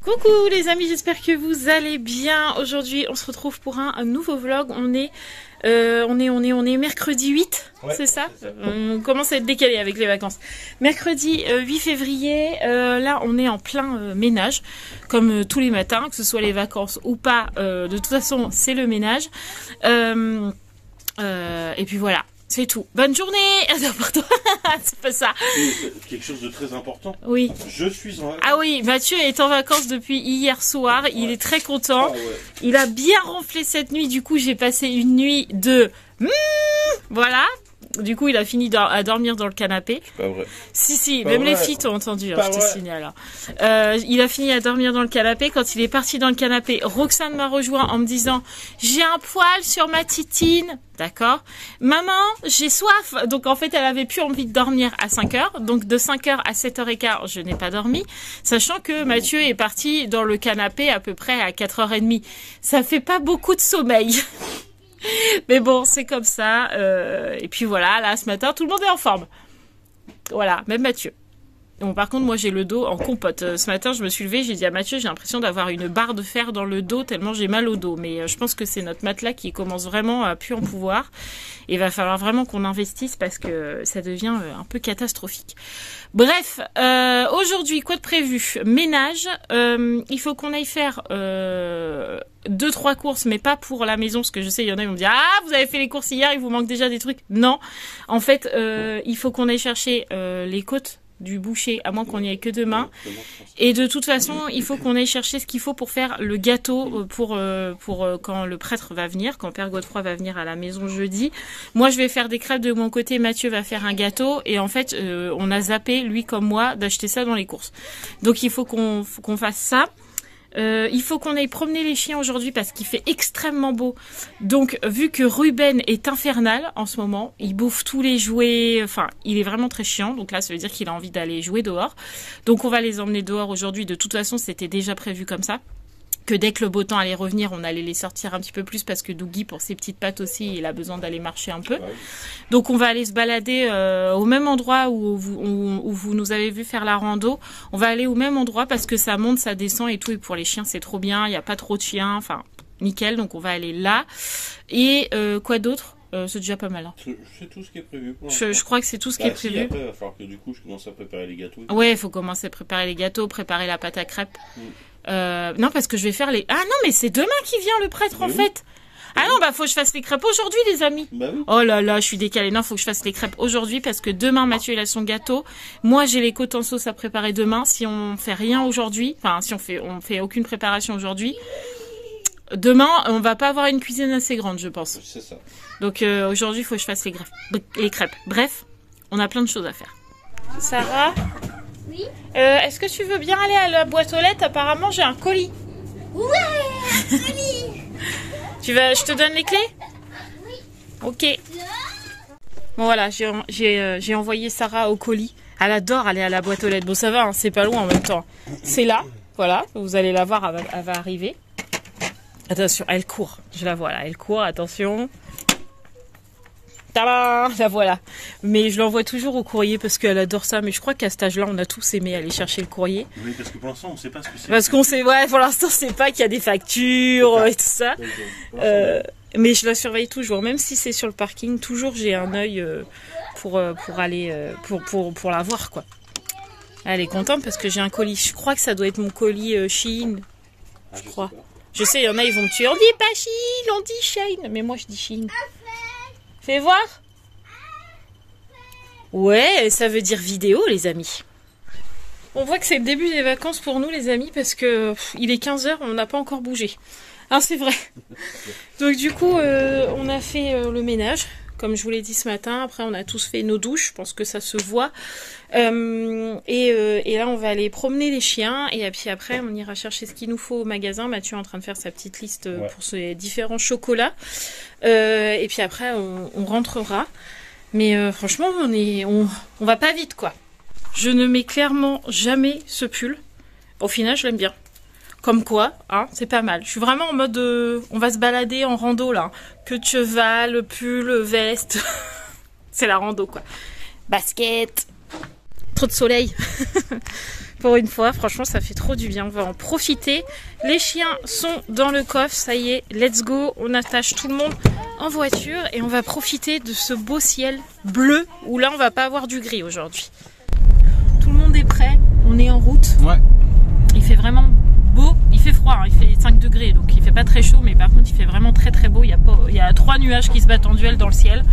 Coucou les amis, j'espère que vous allez bien. Aujourd'hui, on se retrouve pour un nouveau vlog. On est mercredi 8, ouais, c'est ça, on commence à être décalé avec les vacances. Mercredi 8 février, là on est en plein ménage, comme tous les matins, que ce soit les vacances ou pas, de toute façon c'est le ménage. Et puis voilà. C'est tout. Bonne journée. Non, pardon. C'est pas ça. Quelque chose de très important. Oui. Je suis en vacances. Ah oui, Mathieu est en vacances depuis hier soir. Ouais. Il est très content. Ah ouais. Il a bien ronflé cette nuit. Du coup, j'ai passé une nuit de... Voilà. Du coup, il a fini à dormir dans le canapé. C'est pas vrai. Si, pas même vrai. Les filles t'ont entendu, hein, je te signale. Il a fini à dormir dans le canapé. Quand il est parti dans le canapé, Roxane m'a rejoint en me disant « J'ai un poil sur ma titine ». D'accord. Maman, j'ai soif. Donc en fait, elle avait plus envie de dormir à 5h. Donc de 5h à 7h15, je n'ai pas dormi. Sachant que Mathieu est parti dans le canapé à peu près à 4h30. Ça fait pas beaucoup de sommeil. Mais bon, c'est comme ça. Et puis voilà, là, ce matin, tout le monde est en forme. Voilà, même Mathieu. Bon, par contre, moi, j'ai le dos en compote. Ce matin, je me suis levée, j'ai dit à Mathieu, j'ai l'impression d'avoir une barre de fer dans le dos tellement j'ai mal au dos. Mais je pense que c'est notre matelas qui commence vraiment à plus en pouvoir. Et il va falloir vraiment qu'on investisse parce que ça devient un peu catastrophique. Bref, aujourd'hui, quoi de prévu? Ménage. Il faut qu'on aille faire 2-3 courses, mais pas pour la maison, parce que je sais, il y en a qui vont me dire « Ah, vous avez fait les courses hier, il vous manque déjà des trucs. » Non. En fait, il faut qu'on aille chercher les côtes du boucher, à moins qu'on n'y aille que demain. Et de toute façon, il faut qu'on aille chercher ce qu'il faut pour faire le gâteau pour quand le prêtre va venir, quand Père Godefroy va venir à la maison jeudi. Moi, je vais faire des crêpes de mon côté, Mathieu va faire un gâteau. Et en fait, on a zappé, lui comme moi, d'acheter ça dans les courses. Donc, il faut qu'on fasse ça. Il faut qu'on aille promener les chiens aujourd'hui parce qu'il fait extrêmement beau. Donc, vu que Ruben est infernal en ce moment, il bouffe tous les jouets, enfin, il est vraiment très chiant. Donc là, ça veut dire qu'il a envie d'aller jouer dehors. Donc, on va les emmener dehors aujourd'hui. De toute façon, c'était déjà prévu comme ça. Que dès que le beau temps allait revenir, on allait les sortir un petit peu plus parce que Dougie, pour ses petites pattes aussi, il a besoin d'aller marcher un peu. Ouais. Donc on va aller se balader au même endroit où vous nous avez vu faire la rando. On va aller au même endroit parce que ça monte, ça descend et tout. Et pour les chiens, c'est trop bien. Il n'y a pas trop de chiens. Enfin, nickel. Donc on va aller là. Et quoi d'autre? C'est déjà pas mal. Hein. C'est tout ce qui est prévu pour je crois que c'est tout ce qui est prévu. Après, il va falloir que du coup, je commence à préparer les gâteaux. Ouais, il faut commencer à préparer les gâteaux, préparer la pâte à crêpes. Non, parce que je vais faire les... Ah non, mais c'est demain qui vient le prêtre, en fait. Ah non, bah faut que je fasse les crêpes aujourd'hui, les amis. Bah oui. Oh là là, je suis décalée. Non, faut que je fasse les crêpes aujourd'hui parce que demain, Mathieu, il a son gâteau. Moi, j'ai les côtes en sauce à préparer demain. Si on fait rien aujourd'hui, enfin, si on fait aucune préparation aujourd'hui, demain, on va pas avoir une cuisine assez grande, je pense. C'est ça. Donc aujourd'hui, il faut que je fasse les crêpes. Bref, on a plein de choses à faire. Sarah? Oui. Est-ce que tu veux bien aller à la boîte aux lettres? Apparemment, j'ai un colis. Ouais, colis. Je te donne les clés? Oui. Ok. Bon voilà, j'ai envoyé Sarah au colis. Elle adore aller à la boîte aux lettres. Bon ça va, hein, c'est pas loin en même temps. C'est là, voilà. Vous allez la voir, elle va arriver. Attention, elle court. Je la vois là, elle court. Attention. Tadam, la voilà. Mais je l'envoie toujours au courrier parce qu'elle adore ça. Mais je crois qu'à cet âge-là, on a tous aimé aller chercher le courrier. Oui, parce que pour l'instant, on ne sait pas ce que c'est. Parce qu'on sait, ouais, pour l'instant, on sait pas qu'il y a des factures et tout ça. Mais je la surveille toujours, même si c'est sur le parking. Toujours, j'ai un œil pour aller pour la voir, quoi. Elle est contente parce que j'ai un colis. Je crois que ça doit être mon colis Shein. Je crois. Je sais, il y en a, ils vont me tuer. On dit pas Shein, on dit Shein. Mais moi, je dis Shein. Fais voir. Ouais, ça veut dire vidéo, les amis. On voit que c'est le début des vacances pour nous, les amis, parce que il est 15h, on n'a pas encore bougé. Hein, c'est vrai. Donc du coup, on a fait le ménage, comme je vous l'ai dit ce matin. Après, on a tous fait nos douches, je pense que ça se voit. Et là, on va aller promener les chiens. Et puis après, on ira chercher ce qu'il nous faut au magasin. Mathieu est en train de faire sa petite liste pour ses différents chocolats. Et puis après, on rentrera. Mais franchement, on va pas vite, quoi. Je ne mets clairement jamais ce pull. Au final, je l'aime bien. Comme quoi, hein, c'est pas mal. Je suis vraiment en mode... on va se balader en rando, là. Queue de cheval, pull, veste. C'est la rando, quoi. Basket. trop de soleil. Pour une fois, franchement, ça fait trop du bien. On va en profiter. Les chiens sont dans le coffre. Ça y est, let's go. On attache tout le monde en voiture et on va profiter de ce beau ciel bleu où là, on va pas avoir du gris aujourd'hui. Tout le monde est prêt. On est en route. Ouais. Il fait vraiment beau. Il fait froid. Hein. Il fait 5 degrés. Donc, il fait pas très chaud. Mais par contre, il fait vraiment très très beau. Il y a 3 nuages qui se battent en duel dans le ciel.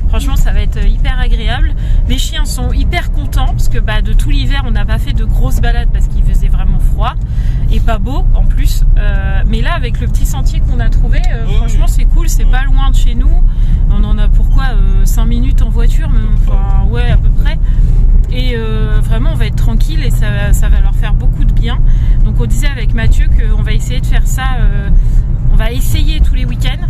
Franchement, ça va être hyper agréable. Les chiens sont hyper contents parce que de tout l'hiver, on n'a pas fait de grosses balades parce qu'il faisait vraiment froid et pas beau en plus. Mais là, avec le petit sentier qu'on a trouvé, franchement, c'est cool. C'est pas loin de chez nous. On en a pourquoi 5 minutes en voiture, même, enfin, ouais, à peu près. Et vraiment, on va être tranquille et ça va leur faire beaucoup de bien. Donc, on disait avec Mathieu qu'on va essayer de faire ça. On va essayer tous les week-ends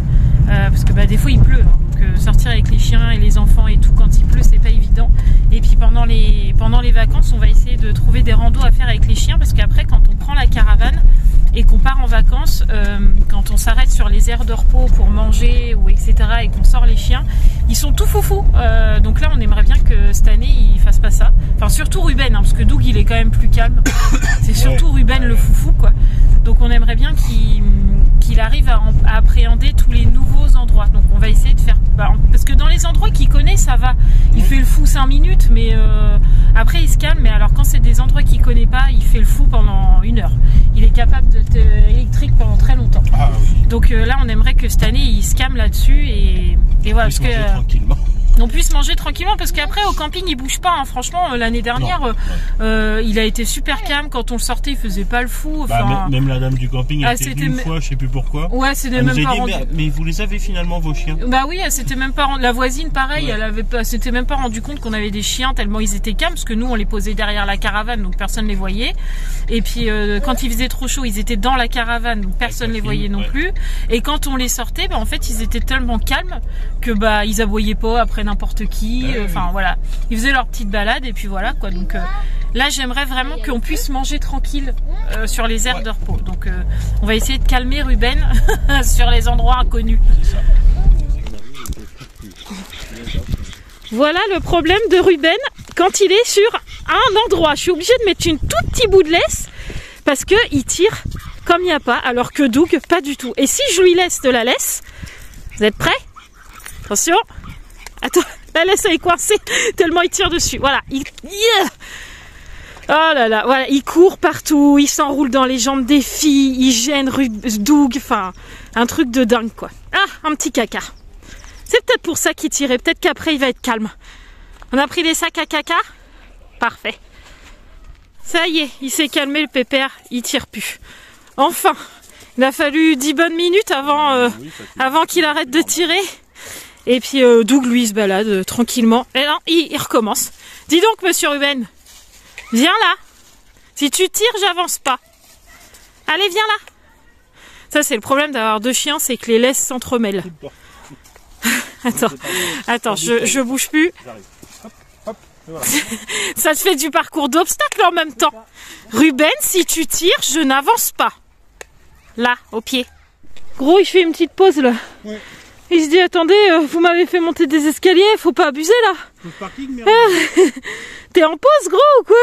parce que des fois, il pleut. Hein. Sortir avec les chiens et les enfants et tout quand il pleut, c'est pas évident. Et puis pendant les vacances, on va essayer de trouver des randos à faire avec les chiens parce qu'après, quand on prend la caravane et qu'on part en vacances, quand on s'arrête sur les aires de repos pour manger ou etc. et qu'on sort les chiens, ils sont tout foufous. Donc là, on aimerait bien que cette année, ils fassent pas ça. Enfin, surtout Ruben, hein, parce que Doug, il est quand même plus calme. C'est surtout Ruben le foufou, quoi. Donc on aimerait bien qu'il arrive à appréhender tous les nouveaux endroits. Donc on va essayer de faire... parce que dans les endroits qu'il connaît, ça va. Il fait le fou 5 minutes, mais après il se calme. Mais alors quand c'est des endroits qu'il connaît pas, il fait le fou pendant 1 heure. Il est capable d'être électrique pendant très longtemps. Ah, oui. Donc là, on aimerait que cette année, il se calme là-dessus et voilà. Parce que tranquillement. On puisse manger tranquillement parce qu'après au camping il bouge pas, hein. Franchement l'année dernière il a été super calme, quand on le sortait il faisait pas le fou, enfin... même la dame du camping a été venue une fois, je sais plus pourquoi. Ouais, c'était même pas rendu... mais vous les avez finalement vos chiens? Bah oui, elle s'était même pas rendu... La voisine pareil, elle s'était même pas rendu compte qu'on avait des chiens tellement ils étaient calmes parce que nous on les posait derrière la caravane donc personne les voyait. Et puis quand il faisait trop chaud ils étaient dans la caravane donc personne les voyait non plus. Et quand on les sortait, en fait ils étaient tellement calmes que ils aboyaient pas après n'importe qui, enfin voilà, ils faisaient leur petite balade et puis voilà quoi. Donc là j'aimerais vraiment qu'on puisse manger tranquille sur les aires de repos. Donc on va essayer de calmer Ruben sur les endroits inconnus. Voilà le problème de Ruben quand il est sur un endroit. Je suis obligée de mettre une toute petite bout de laisse parce que il tire comme il n'y a pas, alors que Doug pas du tout. Et si je lui laisse de la laisse, vous êtes prêts? Attention. Attends, la laisse elle est coincée tellement il tire dessus. Voilà. Oh là là, voilà, il court partout, il s'enroule dans les jambes des filles, il gêne Doug, enfin, un truc de dingue quoi. Ah, un petit caca. C'est peut-être pour ça qu'il tirait, peut-être qu'après il va être calme. On a pris des sacs à caca? Parfait. Ça y est, il s'est calmé le pépère, il tire plus. Enfin, il a fallu 10 bonnes minutes avant qu'il arrête de tirer. Et puis Doug lui il se balade tranquillement. Et non, il recommence. Dis donc monsieur Ruben, viens là. Si tu tires, j'avance pas. Allez, viens là. Ça c'est le problème d'avoir 2 chiens, c'est que les laisses s'entremêlent. Attends, je bouge plus. Ça te fait du parcours d'obstacles en même temps. Ruben, si tu tires, je n'avance pas. Là, au pied. Gros, il fait une petite pause là. Ouais. Il se dit, attendez, vous m'avez fait monter des escaliers, faut pas abuser là. Le parking, t'es en pause gros ou quoi?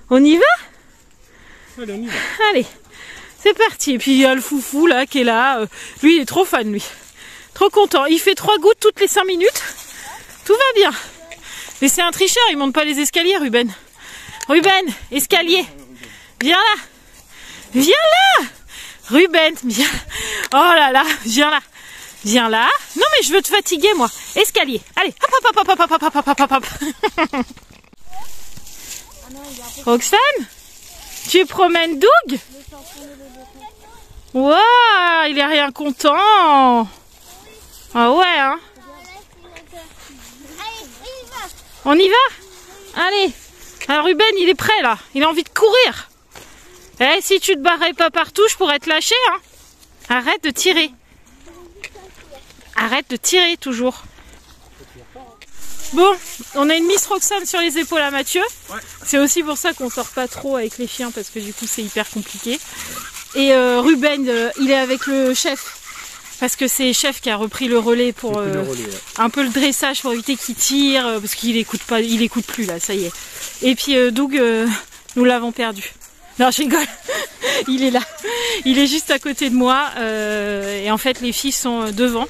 On y va? Allez, on y va. Allez, c'est parti. Et puis il y a le foufou là qui est là. Lui, il est trop fan lui. Trop content. Il fait 3 gouttes toutes les 5 minutes. Tout va bien. Mais c'est un tricheur, il monte pas les escaliers, Ruben. Ruben, escalier. Viens là. Viens là. Ruben, viens. Oh là là, viens là. Viens là. Non mais je veux te fatiguer moi. Escalier. Allez. Hop hop hop hop hop hop hop hop hop. Roxane, tu promènes Doug? Waouh, il est rien content. Ah ouais hein. On y va? Allez. Alors Ruben il est prêt là. Il a envie de courir. Eh si tu te barrais pas partout je pourrais te lâcher hein. Arrête de tirer. Arrête de tirer toujours. Bon, on a une Miss Roxane sur les épaules à Mathieu. Ouais. C'est aussi pour ça qu'on sort pas trop avec les chiens parce que du coup c'est hyper compliqué. Et Ruben, il est avec le chef parce que c'est Chef qui a repris le relais pour un peu le dressage pour éviter qu'il tire, parce qu'il écoute pas, il écoute plus là, ça y est. Et puis Doug, nous l'avons perdu. Non, je rigole. Il est là. Il est juste à côté de moi. Et en fait, les filles sont devant.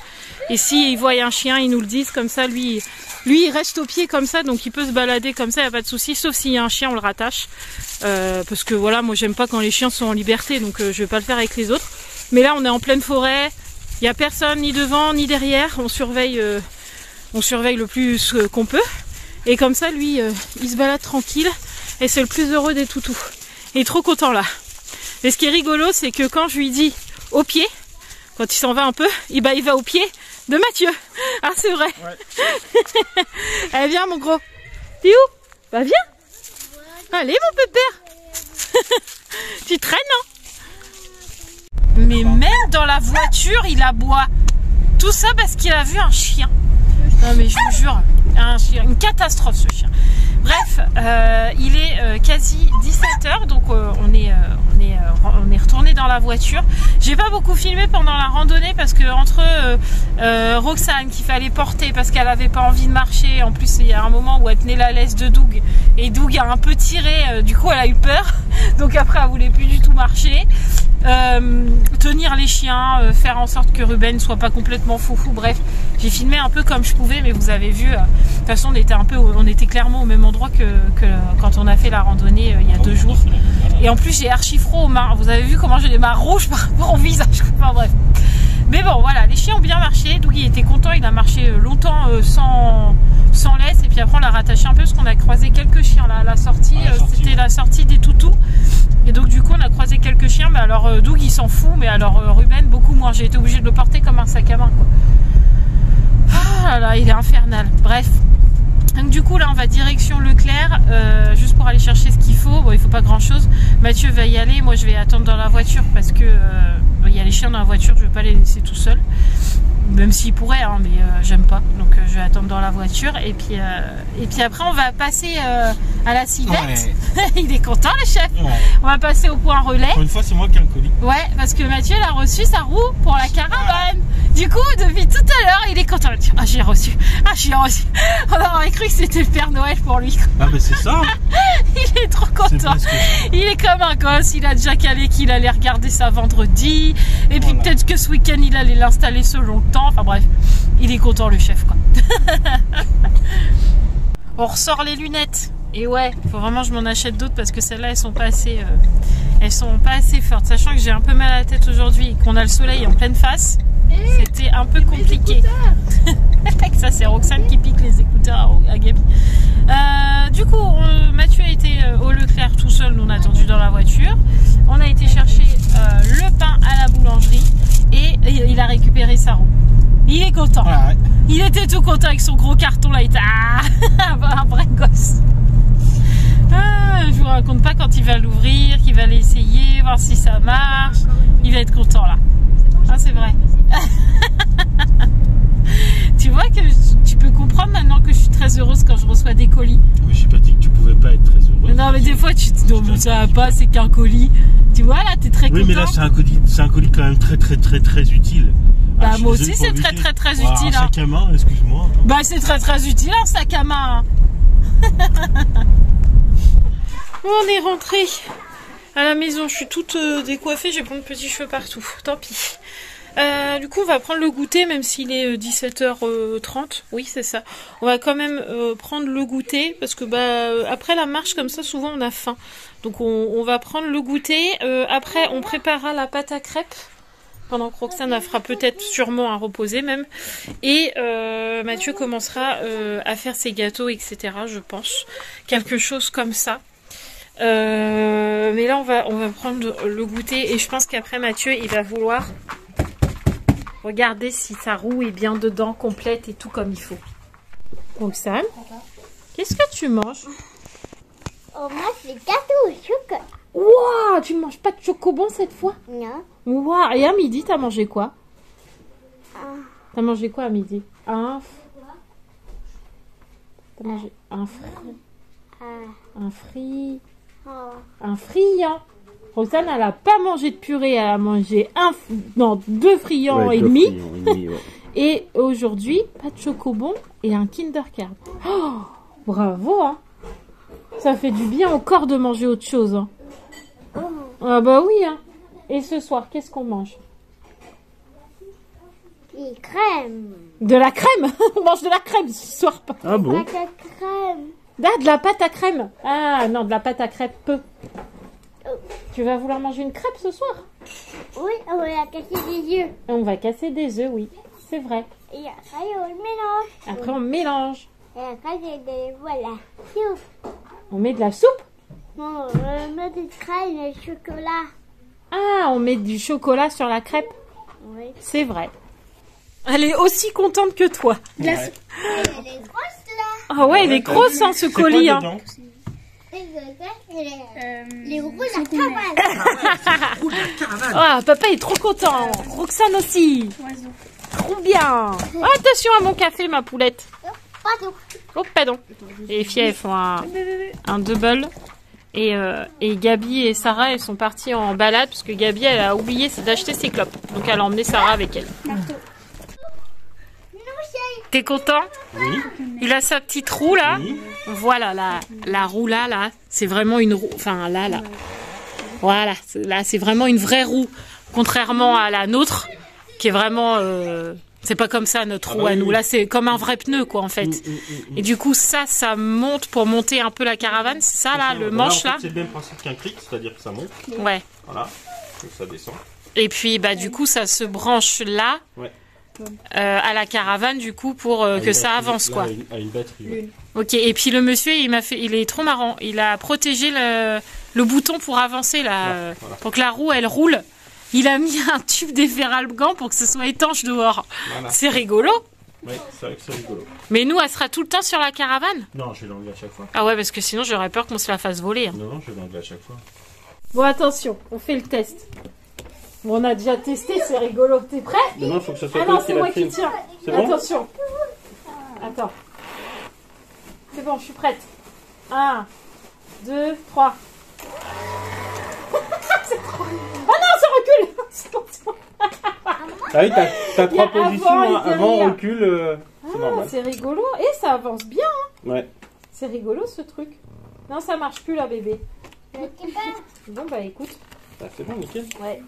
Et s'ils voient un chien, ils nous le disent. Comme ça, lui, il reste au pied comme ça. Donc, il peut se balader comme ça. Il n'y a pas de souci. Sauf s'il y a un chien, on le rattache. Parce que voilà, moi, j'aime pas quand les chiens sont en liberté. Donc, je vais pas le faire avec les autres. Mais là, on est en pleine forêt. Il n'y a personne ni devant ni derrière. On surveille le plus qu'on peut. Et comme ça, lui, il se balade tranquille. Et c'est le plus heureux des toutous. Il est trop content là. Et ce qui est rigolo, c'est que quand je lui dis au pied, quand il s'en va un peu, il va au pied de Mathieu. Ah, c'est vrai. Ouais. Allez, viens mon gros. T'es où? Bah viens. Allez mon pépère. Tu traînes, hein? Mais même dans la voiture, il aboie. Tout ça parce qu'il a vu un chien. Non mais je vous jure, un chien, une catastrophe ce chien. Bref, il est quasi 17h, donc on est retourné dans la voiture. J'ai pas beaucoup filmé pendant la randonnée parce que entre Roxane qu'il fallait porter parce qu'elle avait pas envie de marcher, en plus il y a un moment où elle tenait la laisse de Doug et Doug a un peu tiré, du coup elle a eu peur, donc après elle voulait plus du tout marcher. Tenir les chiens, faire en sorte que Ruben soit pas complètement foufou, bref, j'ai filmé un peu comme je pouvais, mais vous avez vu, de toute façon on était clairement au même endroit que quand on a fait la randonnée il y a 2 jours, et en plus j'ai archi froid aux mains, vous avez vu comment j'ai les mains rouges par rapport au visage, enfin bref, mais bon voilà, les chiens ont bien marché, donc il était content, il a marché longtemps sans laisse, et puis après on l'a rattaché un peu parce qu'on a croisé quelques chiens là, à la sortie, c'était la sortie des toutous. Et donc du coup on a croisé quelques chiens, mais alors Doug il s'en fout, mais alors Ruben beaucoup moins, j'ai été obligée de le porter comme un sac à main quoi. Ah là, il est infernal, bref. Donc du coup là on va direction Leclerc, juste pour aller chercher ce qu'il faut, bon il faut pas grand chose, Mathieu va y aller, moi je vais attendre dans la voiture parce que il y a les chiens dans la voiture, je vais pas les laisser tout seuls. Même s'il pourrait, hein, mais j'aime pas. Donc je vais attendre dans la voiture. Et puis après, on va passer à la civette. Ouais. Il est content, le chef. Ouais. On va passer au point relais. Pour une fois, c'est moi qui ai un colis. Ouais, parce que Mathieu, il a reçu sa roue pour la caravane. Ouais. Du coup, depuis tout à l'heure, il est content. Ah, j'ai reçu. Ah, j'ai reçu. On aurait cru que c'était le Père Noël pour lui. Ah, mais c'est ça. Il est trop content. Il est comme un gosse. Il a déjà calé qu'il allait regarder ça vendredi. Et puis peut-être que ce week-end, il allait l'installer selon le temps. Enfin bref, il est content le chef quoi. On ressort les lunettes. Et ouais, faut vraiment que je m'en achète d'autres parce que celles-là elles sont pas assez fortes. Sachant que j'ai un peu mal à la tête aujourd'hui et qu'on a le soleil en pleine face, c'était un peu compliqué. Ça c'est Roxane qui pique les écouteurs à Gabi. Du coup, Mathieu a été au Leclerc tout seul, nous on a attendu dans la voiture. On a été chercher le pain à la boulangerie et il a récupéré sa roue. Il est content. Ah ouais. Il était tout content avec son gros carton là. Il était un vrai gosse. Je vous raconte pas quand il va l'ouvrir, qu'il va l'essayer, voir si ça marche. Il va être content là. Ah c'est vrai. Tu vois que tu peux comprendre maintenant que je suis très heureuse quand je reçois des colis. Mais j'ai pas dit que tu pouvais pas être très heureuse. Non mais des fois tu te dis non mais ça va pas, c'est qu'un colis. Tu vois là t'es très content. Oui mais là c'est un colis quand même très utile. Bah moi aussi c'est très utile. Un sac à main, excuse-moi. Bah c'est très utile un sac à main. On est rentré à la maison, je suis toute décoiffée, j'ai plein de petits cheveux partout, tant pis. Du coup on va prendre le goûter même s'il est 17h30, oui c'est ça. On va quand même prendre le goûter parce que après la marche comme ça souvent on a faim. Donc on va prendre le goûter, après on préparera la pâte à crêpes. Pendant que Roxane fera peut-être sûrement à reposer même. Et Mathieu commencera à faire ses gâteaux, etc. Je pense. Quelque chose comme ça. Mais là on va prendre le goûter. Et je pense qu'après Mathieu il va vouloir regarder si sa roue est bien dedans, complète et tout comme il faut. Roxane, qu'est-ce que tu manges? Oh, moi c'est gâteau au chocolat. Ouah, tu ne manges pas de chocobon cette fois? Non. Ouah, et à midi, t'as mangé quoi? T'as mangé quoi à midi? T'as mangé un friand. Un friand. Roxane, elle a pas mangé de purée, elle a mangé 2 friands et demi. Ouais. Et aujourd'hui, pas de chocobon et un Kinder Carb. Oh, bravo, hein. Ça fait du bien au corps de manger autre chose, hein. Ah bah oui, hein. Et ce soir, qu'est-ce qu'on mange? Les crèmes. De la crème. On mange de la crème ce soir. Ah bon? La crème. Ah, de la pâte à crème. Ah non, de la pâte à crêpes peu. Tu vas vouloir manger une crêpe ce soir? Oui, on va casser des yeux. On va casser des œufs, oui. C'est vrai. Et après, on mélange. Après, on mélange. Et après, voilà. Soupe. On met de la soupe. Non, on met des crèmes et du chocolat. Ah, on met du chocolat sur la crêpe. Oui. C'est vrai. Elle est aussi contente que toi. Elle est grosse là. Ah ouais, elle est grosse, hein, ce colis. Hein. Les roues de la cabane. Ah, papa est trop content. Roxane aussi. Trop bien. Attention à mon café, ma poulette. Pardon. Oh, pardon. Et les filles, elles font un double. Et Gabi et Sarah, elles sont parties en balade parce que Gabi, elle a oublié d'acheter ses clopes. Donc, elle a emmené Sarah avec elle. T'es content? Oui. Il a sa petite roue là. Oui. Voilà, la roue là, c'est vraiment une roue. Enfin, là. Voilà, là, c'est vraiment une vraie roue. Contrairement à la nôtre, qui est vraiment. C'est pas comme ça notre roue à nous. Là, c'est comme un vrai pneu, quoi, en fait. Et du coup, ça monte pour monter un peu la caravane. C'est ça, là, le manche, là. C'est le même principe qu'un cric, c'est-à-dire que ça monte. Ouais. Voilà. Et ça descend. Et puis, bah, du coup, ça se branche là. Ouais. À la caravane, du coup, pour que ça avance, quoi. À une batterie. Ouais. Ok, et puis le monsieur, il est trop marrant. Il a protégé le bouton pour avancer, là, voilà. pour que la roue, elle roule. Il a mis un tube d'efferalgan pour que ce soit étanche dehors. Voilà. C'est rigolo. Ouais, c'est vrai que c'est rigolo. Mais nous, elle sera tout le temps sur la caravane? Non, je vais l'enlever à chaque fois. Ah ouais, parce que sinon, j'aurais peur qu'on se la fasse voler. Hein. Non, je vais l'enlever à chaque fois. Bon, attention, on fait le test. Bon, on a déjà testé, c'est rigolo. T'es prêt? Non, il faut que ça soit Ah non, c'est moi qui tiens. C'est bon? Attention. Attends. C'est bon, je suis prête. 1, 2, 3. C'est trop... Oh non, ça recule. C'est bon. Ah oui, t'as 3 positions avant, recul, c'est normal. C'est rigolo. Et ça avance bien. Hein. Ouais. C'est rigolo ce truc. Non, ça marche plus là, bébé. Bon, bah écoute. Ah, c'est bon, nickel. Ouais.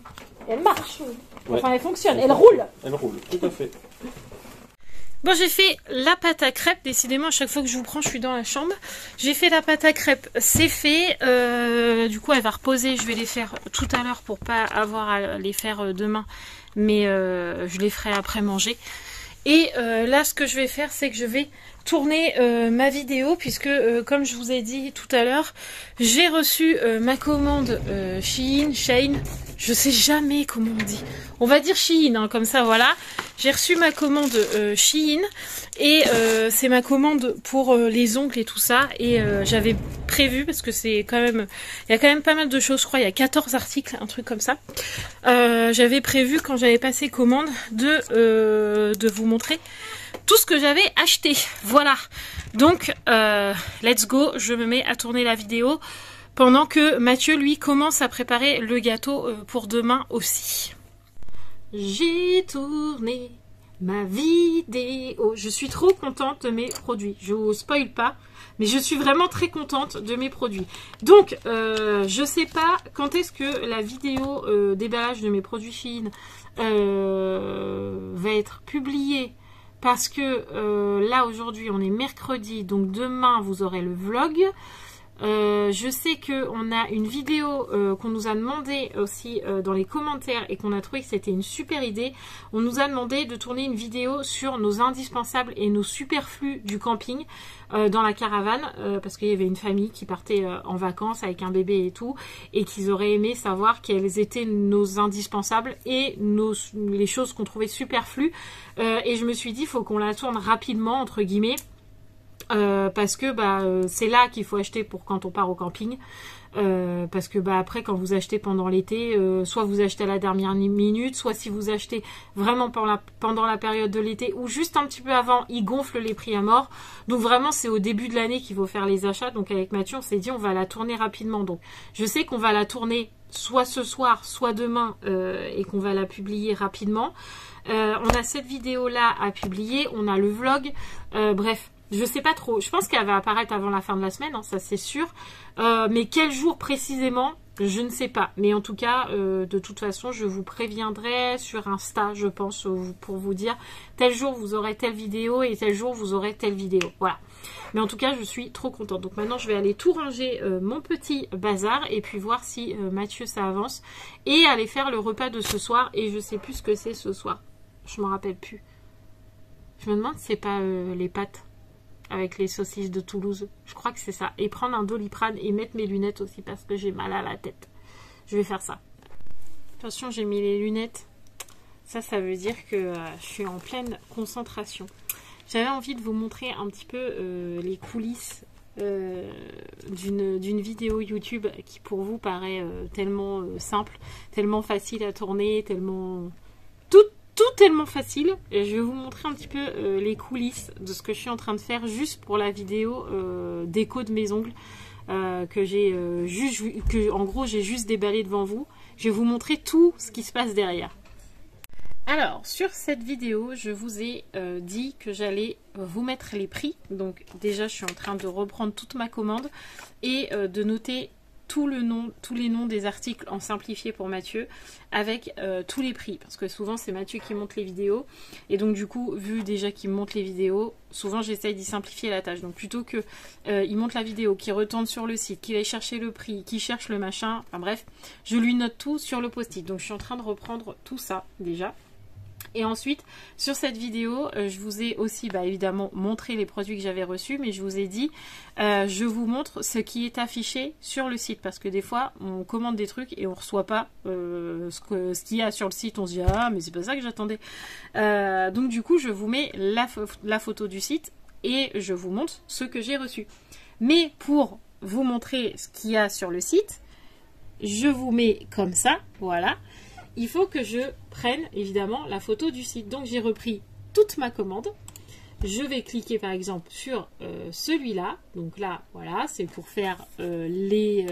Elle marche. Ouais. Enfin, elle fonctionne. Elle roule. Elle roule, tout à fait. Bon, j'ai fait la pâte à crêpes. Décidément, à chaque fois que je vous prends, je suis dans la chambre. J'ai fait la pâte à crêpes. C'est fait. Du coup, elle va reposer. Je vais les faire tout à l'heure pour pas avoir à les faire demain. Mais je les ferai après manger. Et là, ce que je vais faire, c'est que je vais tourner ma vidéo puisque, comme je vous ai dit tout à l'heure, j'ai reçu ma commande Shein, je sais jamais comment on dit. On va dire Shein, hein, comme ça, voilà. J'ai reçu ma commande Shein et c'est ma commande pour les ongles et tout ça. Et j'avais prévu, parce que c'est quand même... Il y a quand même pas mal de choses, je crois. Il y a 14 articles, un truc comme ça. J'avais prévu, quand j'avais passé commande, de vous montrer tout ce que j'avais acheté. Voilà. Donc, let's go. Je me mets à tourner la vidéo pendant que Mathieu, lui, commence à préparer le gâteau pour demain aussi. J'ai tourné ma vidéo. Je suis trop contente de mes produits. Je vous spoil pas, mais je suis vraiment très contente de mes produits. Donc, je sais pas quand est-ce que la vidéo déballage de mes produits Shein va être publiée. Parce que là, aujourd'hui, on est mercredi. Donc, demain, vous aurez le vlog. Je sais qu'on a une vidéo qu'on nous a demandé aussi dans les commentaires et qu'on a trouvé que c'était une super idée. On nous a demandé de tourner une vidéo sur nos indispensables et nos superflus du camping dans la caravane parce qu'il y avait une famille qui partait en vacances avec un bébé et tout et qu'ils auraient aimé savoir quels étaient nos indispensables et les choses qu'on trouvait superflues et je me suis dit il faut qu'on la tourne rapidement entre guillemets. parce que c'est là qu'il faut acheter pour quand on part au camping. Parce que après quand vous achetez pendant l'été, soit vous achetez à la dernière minute, soit si vous achetez vraiment pendant la période de l'été ou juste un petit peu avant, ils gonflent les prix à mort. Donc vraiment c'est au début de l'année qu'il faut faire les achats. Donc avec Mathieu on s'est dit on va la tourner rapidement. Donc je sais qu'on va la tourner soit ce soir, soit demain et qu'on va la publier rapidement. On a cette vidéo là à publier, on a le vlog, bref. Je sais pas trop. Je pense qu'elle va apparaître avant la fin de la semaine, hein, ça c'est sûr. Mais quel jour précisément, je ne sais pas. Mais en tout cas, de toute façon, je vous préviendrai sur Insta, je pense, pour vous dire tel jour vous aurez telle vidéo et tel jour vous aurez telle vidéo. Voilà. Mais en tout cas, je suis trop contente. Donc maintenant, je vais aller tout ranger mon petit bazar et puis voir si Mathieu ça avance et aller faire le repas de ce soir. Et je sais plus ce que c'est ce soir. Je m'en rappelle plus. Je me demande si c'est pas les pâtes avec les saucisses de Toulouse. Je crois que c'est ça. Et prendre un Doliprane et mettre mes lunettes aussi parce que j'ai mal à la tête. Je vais faire ça. Attention, j'ai mis les lunettes. Ça veut dire que je suis en pleine concentration. J'avais envie de vous montrer un petit peu les coulisses d'une vidéo YouTube qui pour vous paraît tellement simple, tellement facile à tourner, tellement... Tout tellement facile. Et je vais vous montrer un petit peu les coulisses de ce que je suis en train de faire juste pour la vidéo déco de mes ongles en gros j'ai juste déballé devant vous. Je vais vous montrer tout ce qui se passe derrière. Alors sur cette vidéo je vous ai dit que j'allais vous mettre les prix. Donc déjà je suis en train de reprendre toute ma commande et de noter tous les noms des articles en simplifié pour Mathieu avec tous les prix parce que souvent c'est Mathieu qui monte les vidéos et donc du coup vu déjà qu'il monte les vidéos souvent j'essaye d'y simplifier la tâche. Donc plutôt que il monte la vidéo, qu'il retourne sur le site, qu'il aille chercher le prix, qu'il cherche le machin, enfin bref, je lui note tout sur le post-it. Donc je suis en train de reprendre tout ça déjà. Et ensuite, sur cette vidéo, je vous ai aussi évidemment montré les produits que j'avais reçus, mais je vous ai dit, je vous montre ce qui est affiché sur le site. Parce que des fois, on commande des trucs et on ne reçoit pas ce qu'il y a sur le site. On se dit, ah, mais c'est pas ça que j'attendais. Donc du coup, je vous mets la photo du site et je vous montre ce que j'ai reçu. Mais pour vous montrer ce qu'il y a sur le site, je vous mets comme ça, voilà. Il faut que je prenne évidemment la photo du site. Donc j'ai repris toute ma commande. Je vais cliquer par exemple sur celui-là. Donc là, voilà, c'est pour faire les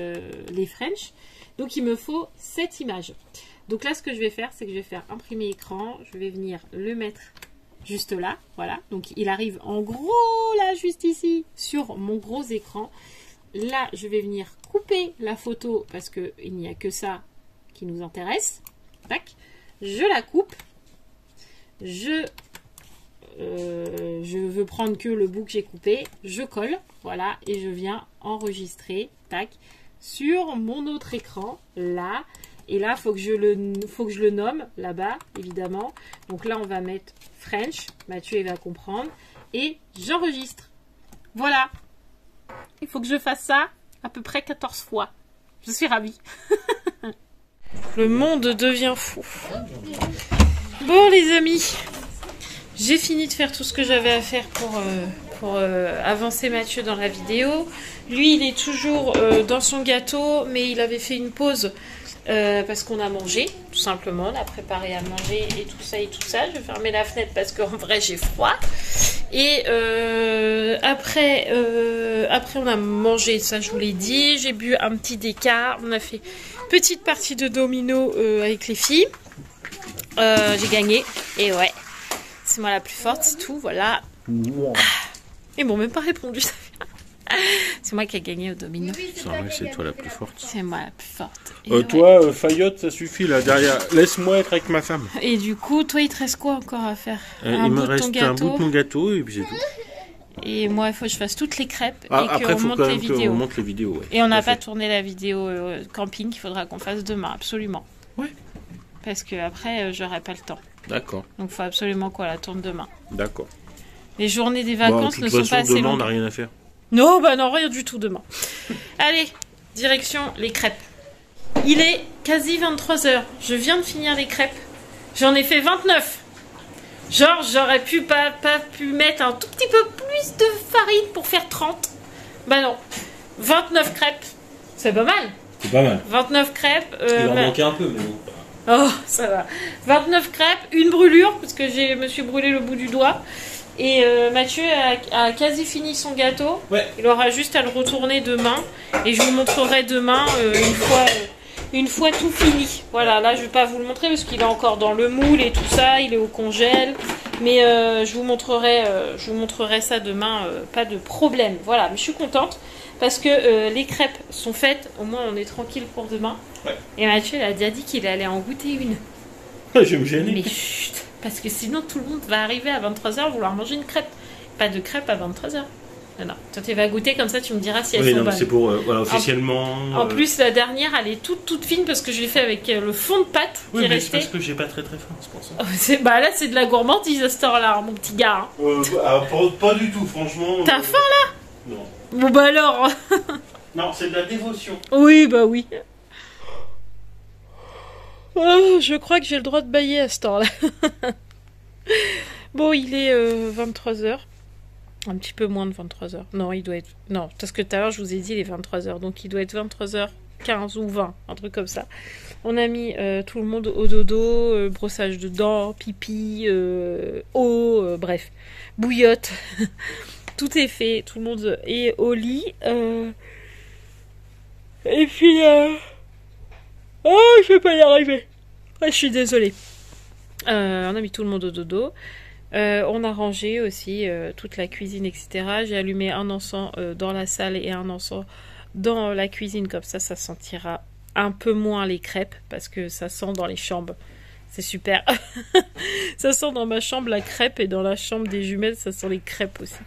French. Donc il me faut cette image. Donc là, ce que je vais faire, c'est que je vais faire imprimer écran. Je vais venir le mettre juste là. Voilà. Donc il arrive en gros là, juste ici, sur mon gros écran. Là, je vais venir couper la photo parce qu'il n'y a que ça qui nous intéresse. Tac, je la coupe, je veux prendre que le bout que j'ai coupé, je colle, voilà, et je viens enregistrer, tac, sur mon autre écran, là, et là, faut que je le nomme, là-bas, évidemment, donc là, on va mettre French, Mathieu, il va comprendre, et j'enregistre, voilà, il faut que je fasse ça à peu près 14 fois, je suis ravie. Le monde devient fou. Bon les amis, j'ai fini de faire tout ce que j'avais à faire pour avancer Mathieu dans la vidéo. Lui il est toujours dans son gâteau, mais il avait fait une pause parce qu'on a mangé, tout simplement. On a préparé à manger et tout ça et tout ça. Je vais fermer la fenêtre parce qu'en vrai j'ai froid. Et après on a mangé, ça je vous l'ai dit. J'ai bu un petit déca. On a fait petite partie de domino avec les filles. J'ai gagné. Et ouais, c'est moi la plus forte, c'est tout, voilà. Ils m'ont même pas répondu. C'est moi qui ai gagné au domino. C'est vrai, c'est toi la plus forte. C'est moi la plus forte. Toi, Fayotte, ça suffit là derrière. Laisse-moi être avec ma femme. Et du coup, toi, il te reste quoi encore à faire? Il me reste un bout de mon gâteau et puis c'est tout. Et moi, il faut que je fasse toutes les crêpes et après, qu'on monte les vidéos. On monte les vidéos, ouais. Et on n'a pas tourné la vidéo camping qu'il faudra qu'on fasse demain, absolument. Ouais. Parce que après, j'aurai pas le temps. D'accord. Donc, il faut absolument qu'on la tourne demain. D'accord. Les journées des vacances ne sont pas assez demain, longues. on n'a rien à faire. Non, bah non, rien du tout demain. Allez, direction les crêpes. Il est quasi 23 h. Je viens de finir les crêpes. J'en ai fait 29. Genre, j'aurais pu pas pu mettre un tout petit peu plus de farine pour faire 30. Bah non. 29 crêpes. C'est pas mal. C'est pas mal. 29 crêpes. Il en manquait un peu, mais bon. Oh, ça va. 29 crêpes, une brûlure, parce que je me suis brûlé le bout du doigt. Et Mathieu a quasi fini son gâteau. Ouais. Il aura juste à le retourner demain. Et je vous montrerai demain une fois tout fini. Voilà, là je vais pas vous le montrer parce qu'il est encore dans le moule et tout ça. Il est au congèle. Mais je vous montrerai ça demain. Pas de problème. Voilà, mais je suis contente. Parce que les crêpes sont faites. Au moins on est tranquille pour demain. Ouais. Et Mathieu il a déjà dit qu'il allait en goûter une. Je vais me gêner. Mais chut, parce que sinon tout le monde va arriver à 23h vouloir manger une crêpe. Pas de crêpe à 23h. Non. Toi tu vas goûter comme ça, tu me diras si elles sont bonnes. C'est pour, voilà, officiellement... En plus, la dernière, elle est toute fine parce que je l'ai fait avec le fond de pâte qui est mais resté. c'est parce que j'ai pas très faim, c'est pour ça. Bah là, c'est de la gourmandise à cette heure-là, mon petit gars. Pas du tout, franchement. T'as faim là? Non. Bon bah alors. Non, c'est de la dévotion. Oui, bah oui. Oh, je crois que j'ai le droit de bailler à cette heure-là. Bon, il est 23h. Un petit peu moins de 23h. Non, il doit être... Non, parce que tout à l'heure, je vous ai dit, il est 23h. Donc, il doit être 23h15 ou 20. Un truc comme ça. On a mis tout le monde au dodo. Brossage de dents, pipi, eau, bref. Bouillotte. Tout est fait. Tout le monde est au lit. Et puis... Oh, je vais pas y arriver. Ah, je suis désolée. On a mis tout le monde au dodo. On a rangé aussi toute la cuisine, etc. J'ai allumé un encens dans la salle et un encens dans la cuisine. Comme ça sentira un peu moins les crêpes parce que ça sent dans les chambres. C'est super. Ça sent dans ma chambre la crêpe et dans la chambre des jumelles, ça sent les crêpes aussi.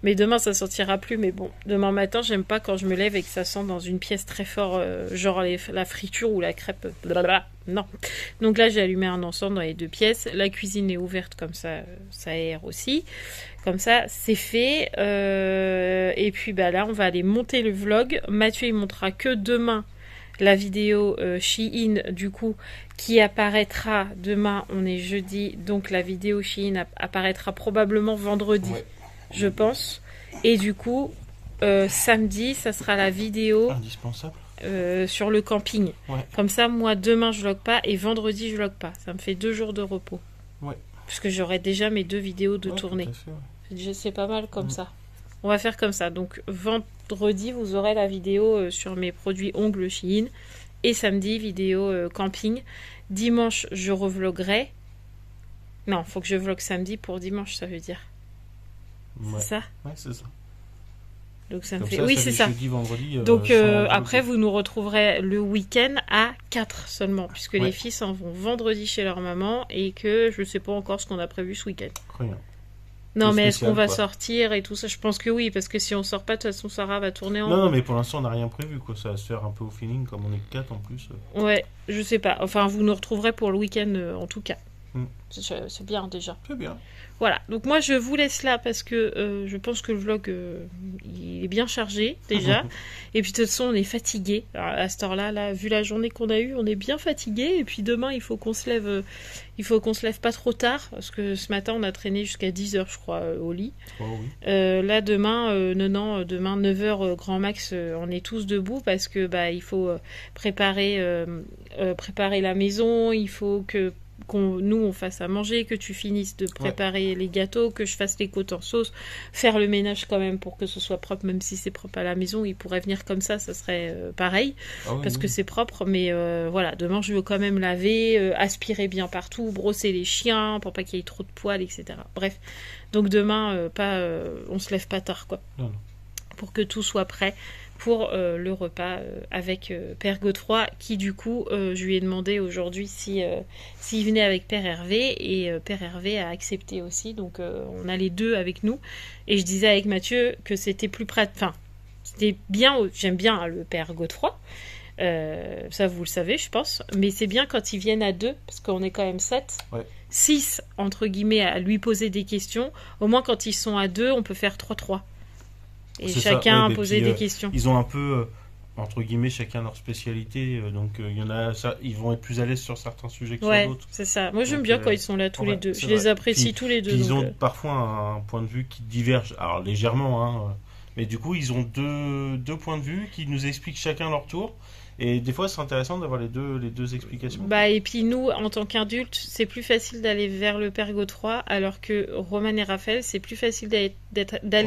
Mais demain, ça sentira plus. Mais bon, demain matin, j'aime pas quand je me lève et que ça sent dans une pièce très fort, genre la friture ou la crêpe. Blablabla. Non. Donc là, j'ai allumé un encens dans les deux pièces. La cuisine est ouverte, comme ça, ça aère aussi. Comme ça, c'est fait. Et puis bah là, on va aller monter le vlog. Mathieu, il montrera que demain la vidéo Shein, du coup, qui apparaîtra demain. On est jeudi, donc la vidéo Shein apparaîtra probablement vendredi. Ouais. Je pense. Et du coup, samedi, ça sera la vidéo indispensable sur le camping. Ouais. Comme ça, moi, demain, je vlog pas et vendredi, je vlog pas. Ça me fait 2 jours de repos. Ouais. Puisque j'aurai déjà mes 2 vidéos de tournée. Ouais. C'est pas mal comme ça. On va faire comme ça. Donc, vendredi, vous aurez la vidéo sur mes produits ongles Shein. Et samedi, vidéo camping. Dimanche, je revloguerai. Non, faut que je vlog samedi pour dimanche, ça veut dire. Ouais. C'est ça? Ouais, c'est ça. Donc ça me comme fait... ça, oui, ça c'est ça. Jeudi, vendredi, donc après, vous nous retrouverez le week-end à 4 seulement, puisque les filles s'en vont vendredi chez leur maman et que je ne sais pas encore ce qu'on a prévu ce week-end. Rien. Non, mais est-ce qu'on va sortir et tout ça? Je pense que oui, parce que si on sort pas, de toute façon, Sarah va tourner en... Non, mais pour l'instant, on n'a rien prévu, quoi. Ça va se faire un peu au feeling, comme on est 4 en plus. Ouais, je sais pas. Enfin, vous nous retrouverez pour le week-end, en tout cas. C'est bien, déjà. C'est bien. Voilà, donc moi je vous laisse là parce que je pense que le vlog il est bien chargé déjà. Et puis de toute façon on est fatigué. À cette heure-là, là, vu la journée qu'on a eue, on est bien fatigué. Et puis demain il faut qu'on se lève, pas trop tard parce que ce matin on a traîné jusqu'à 10h je crois au lit. Oh, oui. Là demain, demain 9h grand max, on est tous debout parce que bah il faut préparer la maison, il faut que nous on fasse à manger, que tu finisses de préparer les gâteaux, que je fasse les côtes en sauce, faire le ménage quand même pour que ce soit propre, même si c'est propre à la maison, il pourrait venir comme ça serait pareil, parce que c'est propre, mais voilà, demain je veux quand même laver, aspirer bien partout, brosser les chiens pour pas qu'il y ait trop de poils, etc. Bref, donc demain on se lève pas tard quoi, pour que tout soit prêt pour le repas avec Père Godefroy, qui du coup, je lui ai demandé aujourd'hui s'il venait avec Père Hervé, et Père Hervé a accepté aussi, donc on a les deux avec nous, et je disais avec Mathieu que c'était plus pratique, enfin, c'était bien, j'aime bien le Père Godefroy, ça vous le savez je pense, mais c'est bien quand ils viennent à 2, parce qu'on est quand même 7, 6 entre guillemets à lui poser des questions, au moins quand ils sont à 2, on peut faire 3-3. Et chacun a posé des questions. Ils ont un peu... entre guillemets, chacun leur spécialité. Donc, il y en a, ils vont être plus à l'aise sur certains sujets que sur Ouais, d'autres. c'est ça. Moi, j'aime Donc, bien quand ils sont là tous les ouais, deux. c'est Je les vrai. apprécie Puis- tous les deux. Puis ils donc, ont parfois un point de vue qui diverge, alors légèrement, hein, mais du coup, ils ont deux points de vue qui nous expliquent chacun leur tour. Et des fois, c'est intéressant d'avoir les deux explications. Bah, et puis nous, en tant qu'adultes, c'est plus facile d'aller vers le père Godefroy, alors que Roman et Raphaël, c'est plus facile d'aller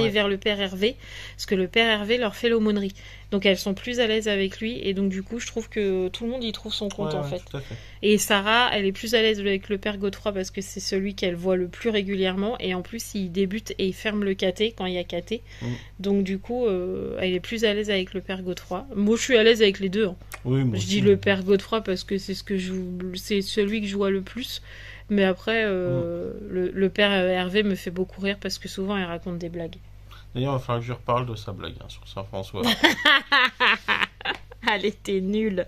Ouais. vers le père Hervé, parce que le père Hervé leur fait l'aumônerie. Donc elles sont plus à l'aise avec lui, et donc du coup, je trouve que tout le monde y trouve son compte Ouais, en ouais, fait. tout à fait. Et Sarah, elle est plus à l'aise avec le père Godefroy parce que c'est celui qu'elle voit le plus régulièrement, et en plus, il débute et il ferme le caté quand il y a caté. Mm. Donc du coup, elle est plus à l'aise avec le père Godefroy. Moi, je suis à l'aise avec les deux, hein. Oui, moi Je aussi. dis le père Godefroy parce que c'est c'est celui que je vois le plus. Mais après, le père Hervé me fait beaucoup rire parce que souvent il raconte des blagues. D'ailleurs, il va falloir que je reparle de sa blague hein, sur Saint-François. Elle était nulle.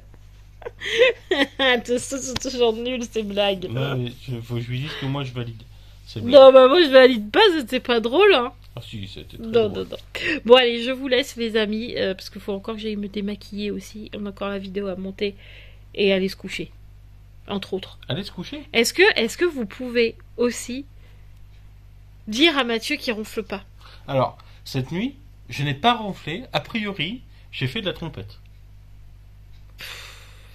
C'est toujours nul ces blagues. Non, mais faut que je lui dise que moi je valide. C'est bien. Non, bah moi je valide pas, c'était pas drôle, hein. Ah si, c'était très Non, drôle. non, non. Bon, allez, je vous laisse, les amis, parce qu'il faut encore que j'aille me démaquiller aussi. On a encore la vidéo à monter et aller se coucher, entre autres. Allez se coucher. Est-ce que vous pouvez aussi dire à Mathieu qu'il ronfle pas? Alors, cette nuit, je n'ai pas ronflé. A priori, j'ai fait de la trompette.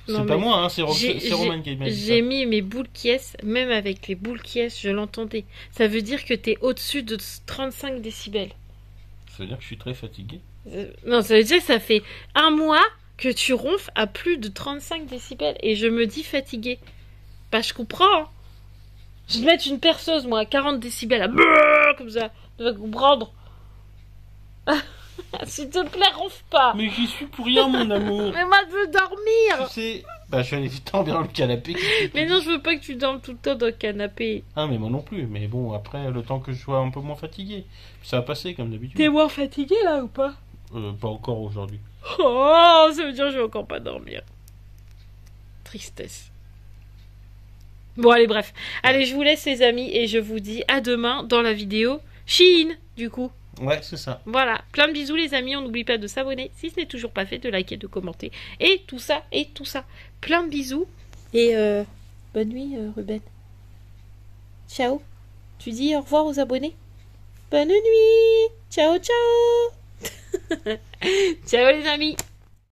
Non, C'est pas mais moi, hein, c'est j'ai- Roman qui m'a dit ça. J'ai mis mes boules qui est, même avec les boules qui est, je l'entendais. Ça veut dire que t'es au-dessus de 35 décibels. Ça veut dire que je suis très fatigué. Non, ça veut dire que ça fait un mois que tu ronfles à plus de 35 décibels. Et je me dis fatiguée. Bah, je comprends, hein. Je vais mettre une perceuse, moi, à 40 décibels, à brrr, comme ça. Tu vas comprendre. S'il te plaît, ronfle pas. Mais j'y suis pour rien, mon amour. Mais moi, je veux dormir. Tu sais, bah je vais aller vite dans le canapé. Mais non, je veux pas que tu dormes tout le temps dans le canapé. Ah, mais moi non plus. Mais bon, après, le temps que je sois un peu moins fatigué. Ça va passer comme d'habitude. T'es moins fatigué là ou pas? Pas encore aujourd'hui. Oh, ça veut dire que je vais encore pas dormir. Tristesse. Bon, allez, bref. Allez, je vous laisse, les amis, et je vous dis à demain dans la vidéo Shein, du coup. Ouais, c'est ça. Voilà. Plein de bisous, les amis. On n'oublie pas de s'abonner si ce n'est toujours pas fait, de liker, de commenter. Et tout ça, et tout ça. Plein de bisous. Et bonne nuit, Ruben. Ciao. Tu dis au revoir aux abonnés? Bonne nuit. Ciao, ciao. Ciao, les amis.